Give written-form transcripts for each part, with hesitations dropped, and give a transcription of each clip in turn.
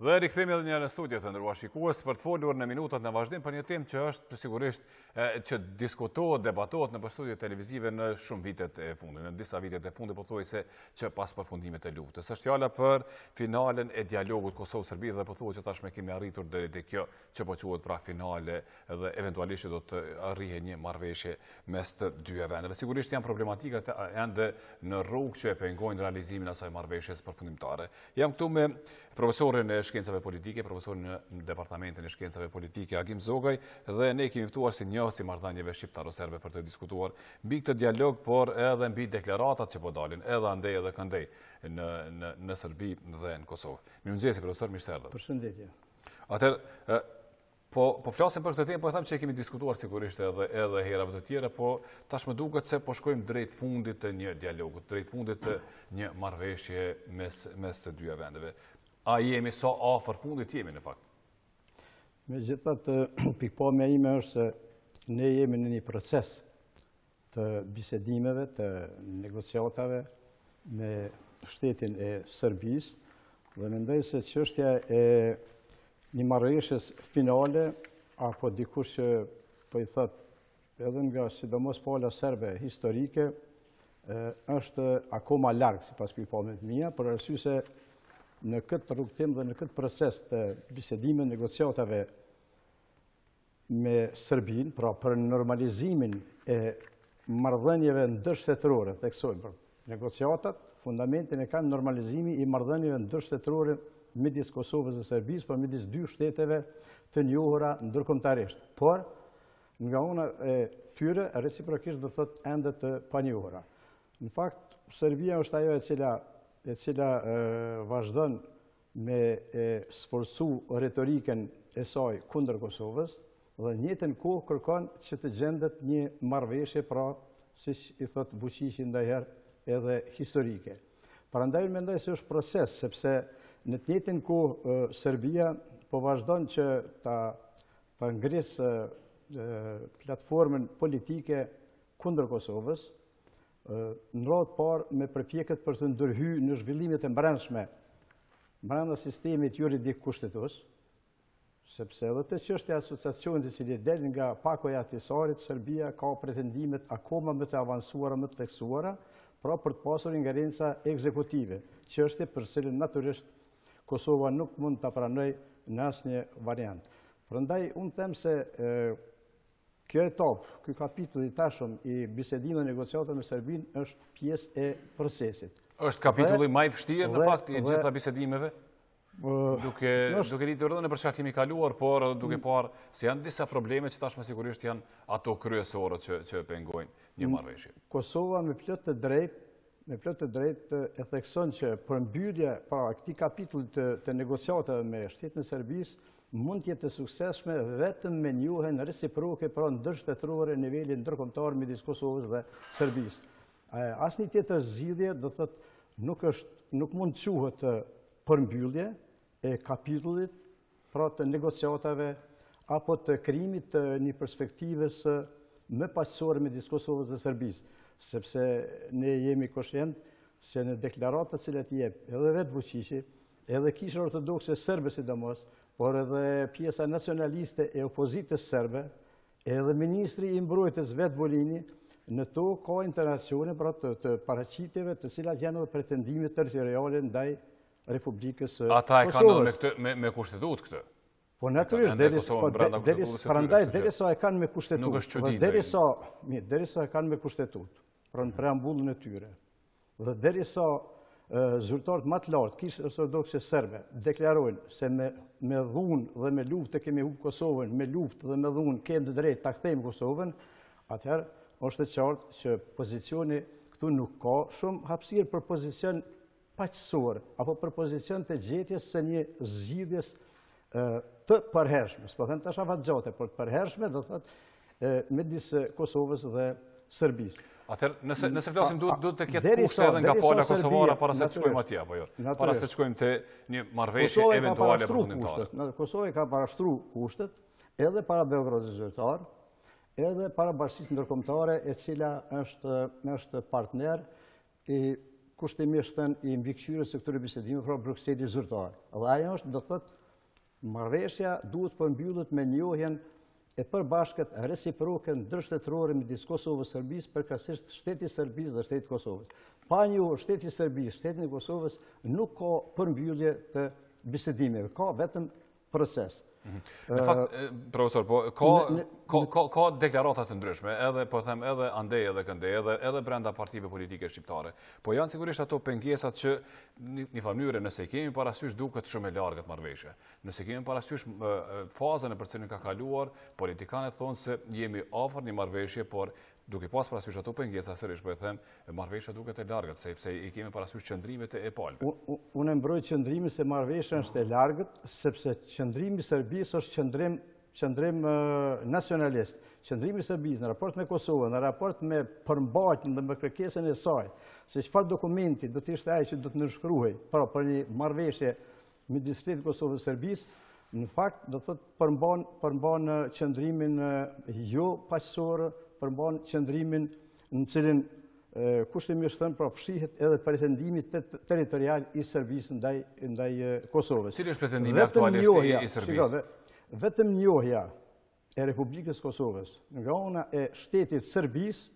Dhe rikthehemi edhe një në studio të ndëruar shikues për të folur në minutat në vazhdim për një temë që është sigurisht që diskutohet, debatohet në studiot televizive në shumë vitet e fundit, në disa vitet e fundit pothuajse që pas përfundimit të luftës. Është fjala për finalen e dialogut Kosovë-Serbi dhe pothuajse që tashmë kemi arritur deri te kjo që po quhet pra finale dhe eventualisht do të arrihet një marrëveshje mes të dy vendeve. Sigurisht janë problematika ende në rrugë që e pengojnë realizimin e asaj marrëveshjes përfundimtare. Jam këtu me profesorin e shkencave politike, profesorin në Departamentin e Shkencave Politike, Agim Zogaj, dhe ne kemi ftuar si njohës i marrëdhënieve shqiptaro-serbe për të diskutuar mbi këtë dialog, por edhe mbi deklaratat që po dalin, edhe andej edhe këndej në Serbi dhe në Kosovë. Mëngjesit, profesor, mirë se erdhët. Përshëndetje. Atëherë, po flasim për këtë temë, po e them që e kemi diskutuar sigurisht edhe herave të tjera, po tash më duket se po shkojmë drejt fundit të një dialogu, drejt fundit të një marrëveshje mes të dy vendeve. A jemi sa afër fundit jemi në fakt? Megjithatë, pikpamja ime është se ne jemi në një proces të bisedimeve, të negociatave me shtetin e Serbisë dhe mendoj se çështja e një marrëveshjes finale apo dikush që po i thot edhe nga sidomos pala serbe historike është akoma larg sipas pikpamjes mia, për arsye se në këtë rrugtim dhe në këtë proces të bisedime negociatave me Serbinë, pra për normalizimin e marrëdhënieve ndërshtetërore, theksojmë, negociatat, fundamentin e kanë normalizimi i marrëdhënieve ndërshtetërore midis Kosovës dhe Serbisë, por midis dy shteteve të njohura ndërkombëtarisht. Por nga ana e tyre reciprokisht do thotë ende të panjohura. Në fakt, Serbia është ajo e cila vazhdon me sforcu retoriken e saj kundër Kosovës dhe në njëjtën kohë kërkon që të gjendet një marrëveshje, pra siç i thot Vučići ndajherë edhe historike. Prandaj mendoj se është proces, sepse në të njëjtën kohë Serbia po vazhdon që ta ngrisë platformën politike kundër Kosovës, në radhë parë me përpjekjet për të ndërhyrë në zhvillimet e brendshme brenda sistemit juridik kushtetues, sepse edhe të çështja e asociacionit i cili del nga pakoja e Tisarit, Serbia ka pretendimet akoma më të avancuara, më të theksuara, pra për të pasur ingerenca ekzekutive, çështje për cilën natyrisht Kosova nuk mund ta pranojë në asnjë variant. Prandaj unë them se kjo etapë, ky kapitull i tashëm i bisedimeve negociatave me Serbinë është pjesë e procesit. Është kapitulli më i vështirë në fakt i gjitha bisedimeve? Duke rritur edhe në për çka kemi kaluar, por duke parë se janë disa probleme që tashmë sigurisht janë ato kryesore që pengojnë një marrëveshje. Kosova me plot të drejtë e thekson që përmbyllja para këtij kapitulli të negociatave me shtetin e Serbisë mund të jetë e suksesshme vetëm me njohjen reciproke pra ndërshtetërore në nivelin ndërkombëtar midis Kosovës dhe Serbisë. Asnjë tjetër zgjidhje do thotë nuk mund të quhet përmbyllje e kapitullit pra të negociatave apo të krijimit të një perspektivës më paqësore midis Kosovës dhe Serbisë, sepse ne jemi koshient se në deklaratat të cilat i jep edhe vetë Vučići, edhe Kisha Ortodokse serbe sidomos, por edhe pjesa nacionaliste e opozitës serbe, edhe ministri i mbrojtjes vetë Volini, në to ka internacione pra të paraqitjeve të cilat janë edhe pretendime territoriale ndaj Republikës Kosovës. Ata e kanë edhe me kushtetutë këtë? Po natyrisht, prandaj derisa e kanë me kushtetutë, derisa e kanë me kushtetutë, pra në preambullën e tyre, dhe derisa zyrtarët më të lartë, Kishë Ortodokse serbe, deklarojnë se me dhunë dhe me luftë kemi humbur Kosovën, me luftë dhe me dhunë kemi të drejtë ta kthejmë Kosovën, atëherë është e qartë që pozicioni këtu nuk ka shumë hapësirë për pozicion paqësor apo për pozicion të gjetjes së një zgjidhjes të përhershme, s'po them tash afatgjate, por të përhershme do thotë midis Kosovës dhe Serbisë. Atëherë, nëse flasim duhet të ketë kushte edhe nga pala kosovare para se të shkojmë atje, apo jo? Para se të shkojmë te një marrëveshje eventuale përfundimtare. Kosova ka parashtruar kushtet edhe para Beogradit zyrtar, edhe para Bashkisë Ndërkombëtare, e cila është partner i kushtimisht i mbikëqyrës së këtyre bisedimeve, pra Brukseli zyrtar. Dhe ajo është, do thotë, marrëveshja duhet përmbyllet me njohjen e përbashkët reciproke ndërshtetrore midis Kosovës së Serbisë, përkatësisht shteti i Serbisë dhe shteti i Kosovës. Pa njohur shteti i Serbisë, shtetin e Kosovës, nuk ka përmbyllje të bisedimeve, ka vetëm proces. Në fakt, profesor, ka deklarata të ndryshme, edhe po them edhe andej edhe këndej, edhe brenda partive politike shqiptare. Po janë sigurisht ato pengesat që një mënyrë nëse kemi parasysh duket shumë e largët marrëveshje. Nëse kemi parasysh fazën e për cilën ka kaluar, politikanët thonë se jemi afër një marrëveshje, por duke pas parasysh ato pengesa, sërish po e them, marrëveshja duket e largët, sepse i kemi parasysh qëndrimet e palëve. Unë e mbroj qëndrimi se marrëveshja është e largët, sepse qëndrimi i Serbisë është qëndrim nacionalist. Qëndrimi i Serbisë në raport me Kosovën, në raport me përmbajtjen dhe me kërkesën e saj, se çfarë dokumenti do të ishte ai që do të nënshkruhej për një marrëveshje midis shtetit Kosovës dhe Serbisë, në fakt do thotë përmban qëndrimin jo paqësor, përmban qëndrimin në cilin kushtimisht thënë pra fshihet edhe pretendimi territorial i Serbisë ndaj Kosovës. Cili është pretendimi aktualisht i Serbisë? Vetëm njohja e Republikës Kosovës nga ana e shtetit Serbisë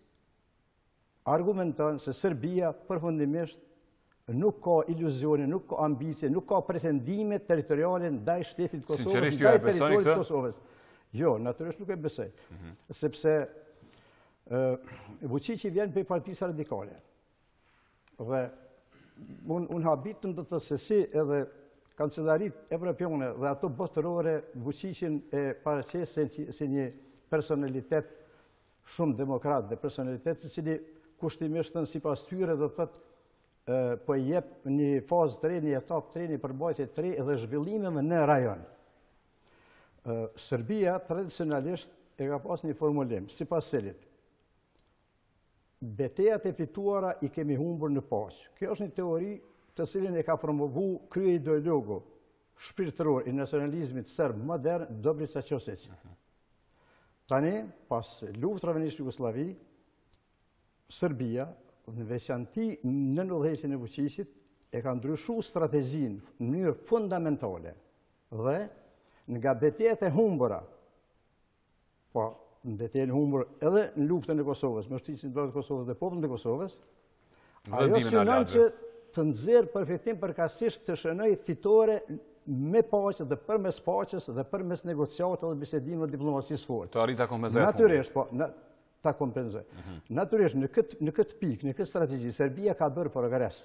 argumenton se Serbia përfundimisht nuk ka iluzione, nuk ka ambicie, nuk ka pretendime territoriale ndaj shtetit Kosovës, ndaj territorit Kosovës. Jo, natyrisht nuk e besoj. Sepse Vučići vjen për partisë radikale. Dhe unë habitëm do të se si edhe kancelarit evropiane dhe ato botërore Vučićin e paraqesin si një personalitet shumë demokrat dhe personalitet i cili kushtimisht sipas tyre do thotë po i jep një fazë të re, një etapë të re, një përbajtje të re dhe zhvillimeve në rajon. Serbia tradicionalisht e ka pas një formulim, sipas cilit betejat e fituara i kemi humbur në paqë. Kjo është një teori të cilin e ka promovu krye ideologu shpirtëror i nacionalizmit serb modern Dobrica Ćosić. Tani, pas luftrave në Jugosllavi, Serbia, në veçanti në ndërhesjen e Vučićit, e ka ndryshuar strategjinë në mënyrë fundamentale dhe nga betejat e humbura, po në betejën humbur edhe në luftën e Kosovës, me shtrisjen e Kosovës dhe popullin e Kosovës, ajo synon që të nxjerrë përfitim përkatësisht të shënoj fitore me paqe dhe përmes paqes dhe përmes negociatave dhe bisedimeve diplomacisë forte. Të arrit ta kompenzojë. Natyrisht, po, ta kompenzoj. Natyrisht në këtë pikë, në këtë strategji, Serbia ka bërë progres.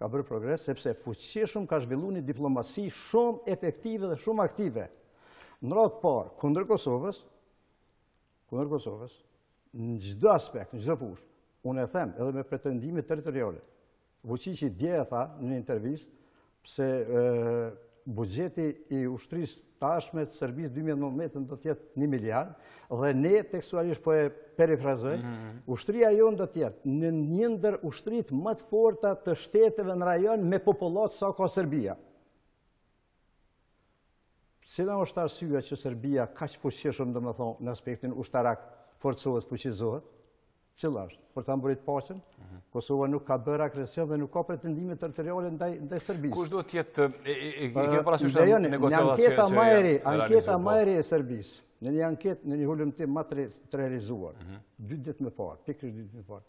Ka bërë progres sepse fuqishëm ka zhvilluar një diplomasi shumë efektive dhe shumë aktive. Në radhë parë, kundër Kosovës, në çdo aspekt, në çdo fushë, unë e them edhe me pretendime territoriale. Vučići dje e tha në një intervistë se buxheti i ushtrisë tashme të Serbisë 2019 do të jetë 1 miliard dhe ne tekstualisht po e perifrazoj, ushtria jonë do të jetë në një ndër ushtrit më të forta të shteteve në rajon me popullat sa ka Serbia. Cila është arsyeja që Serbia kaq fuqishëm domethënë në aspektin ushtarak forcohet, fuqizohet? Cila është? Për ta mbërrit paqen? Kosova nuk ka bërë agresion dhe nuk ka pretendime territoriale ndaj Serbisë. Kush do të jetë ke parasysh negociatat që anketa më e re e Serbisë, në një anketë, në një hulumtim më të realizuar, 2 ditë më parë, pikërisht 2 ditë më parë.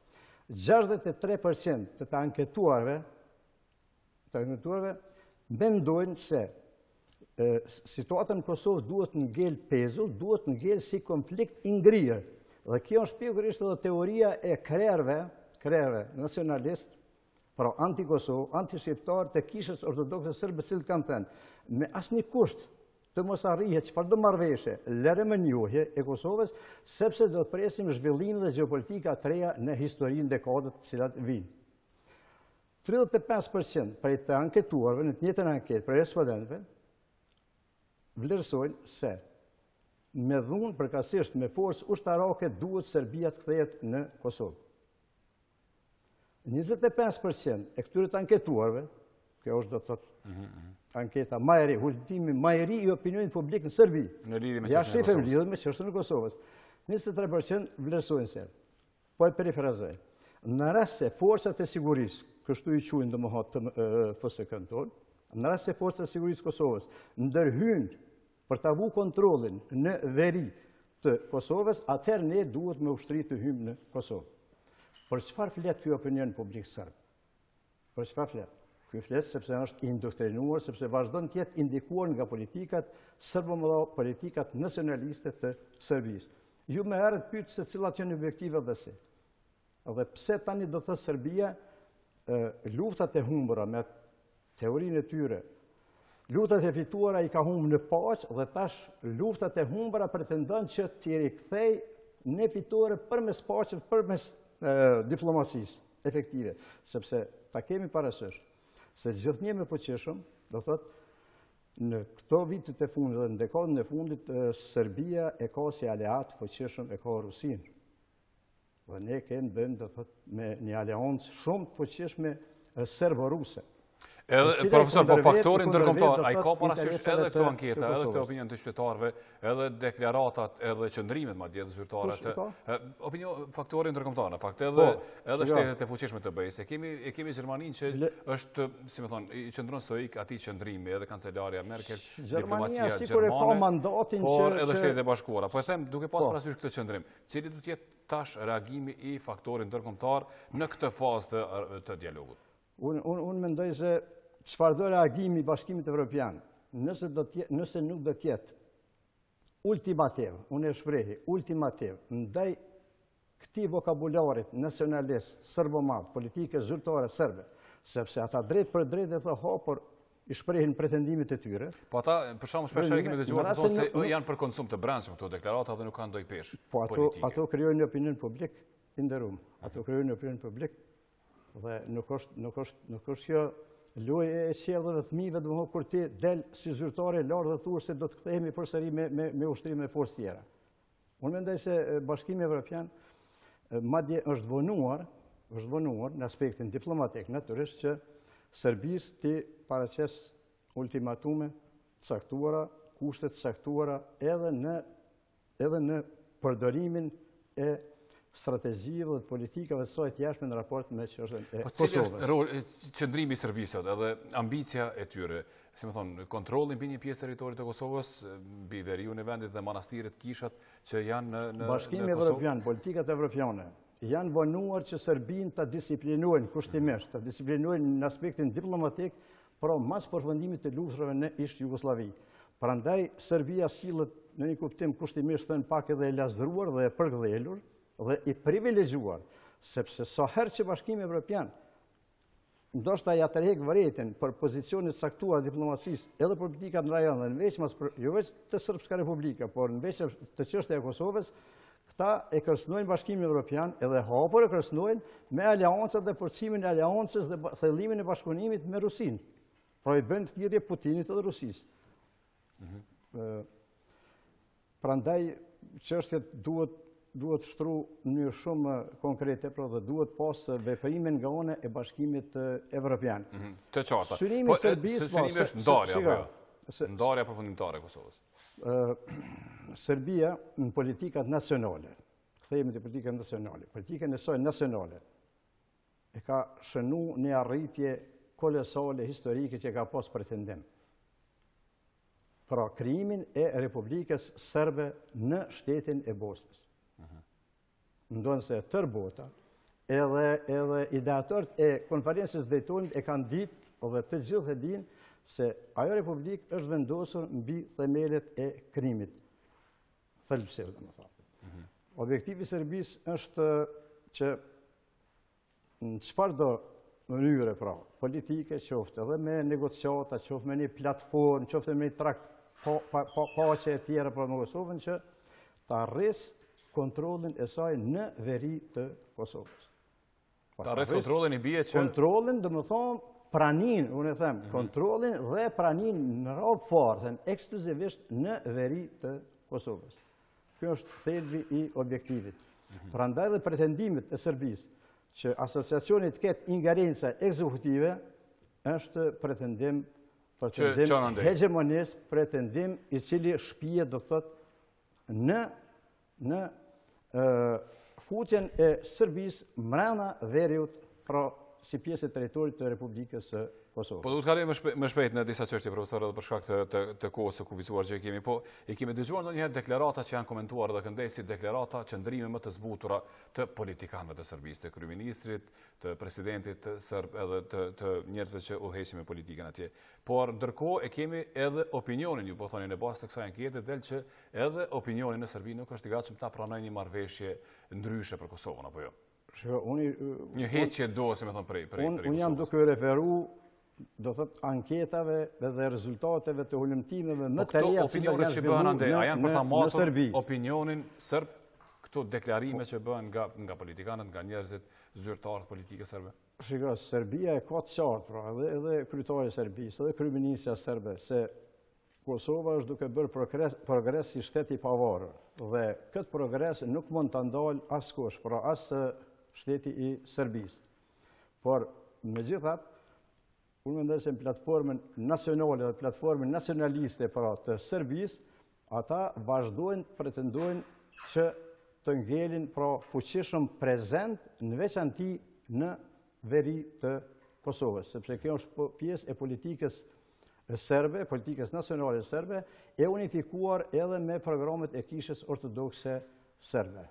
63% të të anketuarve mendojnë se situatën në Kosovë duhet ngel pezull, duhet ngel si konflikt i ngrirë. Dhe kjo është pikërisht edhe teoria e krerëve nacionalist, pra anti-Kosovë, anti-shqiptar të kishës ortodokse sërbë cilët kanë thënë, me asnjë kusht të mos arrihet çfarëdo marrëveshje, lëre më njohje e Kosovës, sepse do të presim zhvillimin dhe gjeopolitika të reja në historinë dekadët të cilat vijnë. 35% prej të anketuarve në të njëjtën anketë për respondentëve vlerësojnë se me dhunë përkatësisht me forcë ushtarake duhet Serbia të kthehet në Kosovë. 25% e këtyre të anketuarve, kjo është do të thotë anketa më e re, hulumtimi më i ri i opinionit publik në Serbi, ja shifrën lidhur me çështën e Kosovës. 23% vlerësojnë se, po e perifrazoj, në rast se forcat e sigurisë, kështu i quajnë domethënë FSK-n tonë, në rast se forcat e sigurisë Kosovës ndërhyjnë për ta vu kontrollin në veri të Kosovës, atëherë ne duhet me ushtri të hyjmë në Kosovë. Për çfarë flet ky opinion publik serb? Për çfarë flet? Ky flet sepse është indoktrinuar, sepse vazhdon të jetë indikuar nga politikat serbo-mollave, politikat nacionaliste të Serbisë. Ju më herët pyet se cilat janë objektivat dhe si. Dhe pse tani do të thotë Serbia luftat e humbura me teorinë e tyre, luftat e fituara i ka humbur në paqë dhe tash luftat e humbura pretendon që t'i rikthej në fitore përmes paqes, përmes diplomacisë efektive, sepse ta kemi parasysh se gjithnjë me fuqishëm, do thotë në këto vitet e fundit dhe në dekadën e fundit Serbia e ka si aleat fuqishëm e ka Rusinë. Dhe ne kemi bëjmë, do thotë, me një aleancë shumë të fuqishme serbo-ruse. Profesor, po faktorin ndërkombëtar, ai ka parasysh edhe këto anketa, edhe këto opinion të qytetarëve, edhe deklaratat, edhe qëndrimet madje të zyrtarëve. Faktorin ndërkombëtar, në fakt edhe shtetet e fuqishme të BE-s. E kemi Gjermaninë që është, si më thonë, i qëndron stoik atij qëndrimi, edhe kancelaria Merkel, diplomacia gjermane, por edhe Shtetet e Bashkuara. Po e them duke pas parasysh këtë qëndrim, cili do të jetë tash reagimi i faktorit ndërkombëtar në këtë fazë të dialogut? Unë mendoj se çfarë do reagimi i Bashkimit Evropian, nëse nuk do të jetë ultimativ, unë e shprehi, ultimativ, ndaj këtij vokabularit nacionalist, serbo-mall, politike zyrtare serbe, sepse ata drejt për drejt e hapur i shprehin pretendimet e tyre. Po ata, për shkakun shpesh kemi dëgjuar të thonë se janë për konsum të brendshëm këto deklarata dhe nuk kanë ndonjë peshë politike. Po ato krijojnë opinion publik i nderuar. Ato krijojnë opinion publik dhe nuk është kjo lojë e sjelljes të fëmijëve, domethënë kur ti del si zyrtare lart dhe thuash se do të kthehemi përsëri me ushtrime me forcë tjera. Unë mendoj se Bashkimi Evropian madje është vonuar në aspektin diplomatik natyrisht që Serbisë ti paraqes ultimatume caktuara, kushte të caktuara edhe në përdorimin e strategjive dhe politikave të saj të jashtme në raport me çështjen e Kosovës. Po cili është qëndrimi i Serbisë edhe ambicia e tyre, si më thonë, kontrolli mbi një pjesë territorit të Kosovës, mbi veriun e vendit dhe manastiret, kishat që janë në Bashkimi Evropian, politikat evropiane janë vonuar që Serbinë ta disiplinojnë kushtimisht, ta disiplinojnë në aspektin diplomatik, por mas përfundimit të luftave në ish Jugosllavi. Prandaj Serbia sillet në një kuptim kushtimisht thënë pak edhe e lazdruar dhe e përgdhelur dhe i privilegjuar, sepse sa herë që Bashkimi Evropian ndoshta ja tërheq vërejtën për pozicionet caktuara diplomacisë edhe për politikat në rajon dhe në veçmas jo vetëm të Srpska Republika, por në veçmas të çështja e Kosovës, këta e kërcënojnë Bashkimin Evropian edhe hapur e kërcënojnë me aleancat dhe forcimin e aleancës dhe thellimin e bashkëpunimit me Rusinë. Pra i bën thirrje Putinit edhe Rusisë. Prandaj çështjet duhet shtru në mënyrë shumë konkrete, pra dhe duhet pas veprimin nga ana e Bashkimit Evropian. Të qarta. Synimi i Serbisë është ndarja apo jo? Ndarja përfundimtare e Kosovës. Serbia në politikat nacionale, kthehemi te politikat nacionale, politikën e saj nacionale e ka shënu një arritje kolosale historike që ka pas pretendim. Pra krijimin e Republikës Serbe në shtetin e Bosnjës. Ndonë se tërë bota, edhe ideatorët e konferencës Daytonit e kanë ditë dhe të gjithë e dinë se ajo Republikë është vendosur mbi themelet e krimit. Thelbësirë, dhe më thonë. Objektivi i Serbisë është që në çfarëdo mënyre, pra, politike, qoftë edhe me negociata, qoftë me një platformë, qoftë me një trakt paqe e tjera për në Kosovën, që ta arrisë kontrollin e saj në veri të Kosovës. Ta arrisë kontrollin i bie që... Kontrollin, dhe më thonë, pranin, unë e them, kontrollin dhe pranin në radhë farë, them, ekskluzivisht në veri të Kosovës. Kjo është thelbi i objektivit. Prandaj dhe pretendimit e Serbisë që asociacioni të ketë ingerenca ekzekutive është pretendim hegemonist, pretendim i cili shpihet, do thotë, në futjen e Serbisë mbrana veriut, pra si pjesë e territorit të Republikës së Kosovës. Po du të kalojmë më shpejt në disa çështje, profesor, edhe për shkak të kohës së kufizuar që kemi, po e kemi dëgjuar ndonjëherë deklarata që janë komentuar dhe këndesi deklarata qëndrime më të zbutura të politikanëve të Serbisë, të kryeministrit, të presidentit serb, edhe të njerëzve që udhëheqin me politikën atje. Por ndërkohë e kemi edhe opinionin, ju po thoni në bazë të kësaj ankete del që edhe opinioni në Serbi nuk është i gatshëm ta pranojë një marrëveshje ndryshe për Kosovën apo jo. Një heqje do, si me thonë, prej Kosovës. Unë jam duke referu, do thot, anketave dhe rezultateve të hulumtimeve më të reja që janë zhvilluar a janë për ta matur opinionin sërb, këto deklarime që bëhen nga politikanët, nga njerëzit zyrtarët politike serbe? Shiko, Serbia e ka të qartë, pra, edhe kryetari i Serbisë, edhe kryeministja serbe, se Kosova është duke bërë progres si shtet i pavarur. Dhe këtë progres nuk mund të ndalë askush, pra asë shteti i Serbisë. Por, megjithatë, unë mendoj se në platformën nacionale dhe platformën nacionaliste pra të Serbisë, ata vazhdojnë, pretendojnë që të ngelin pra fuqishëm prezent në veçanti në veri të Kosovës, sepse kjo është pjesë e politikës serbe, politikës nacionale serbe, e unifikuar edhe me programet e kishës ortodokse serbe.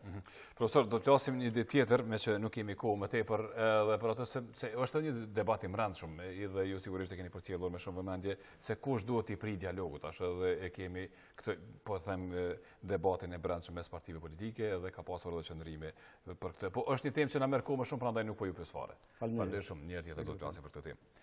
Profesor, do të flasim një ditë tjetër, me që nuk kemi kohë më tepër, edhe për atë se është një debat i mbrëmshëm, dhe ju sigurisht e keni përcjellur me shumë vëmendje se kush duhet t'i prij dialogut, ashtu edhe e kemi këtë, po them, debatin e brendshëm mes partive politike dhe ka pasur edhe qëndrime për këtë. Po është një temë që na merr kohë më shumë, prandaj nuk po ju pyes fare. Faleminderit shumë, një herë tjetër do të flasim për këtë temë.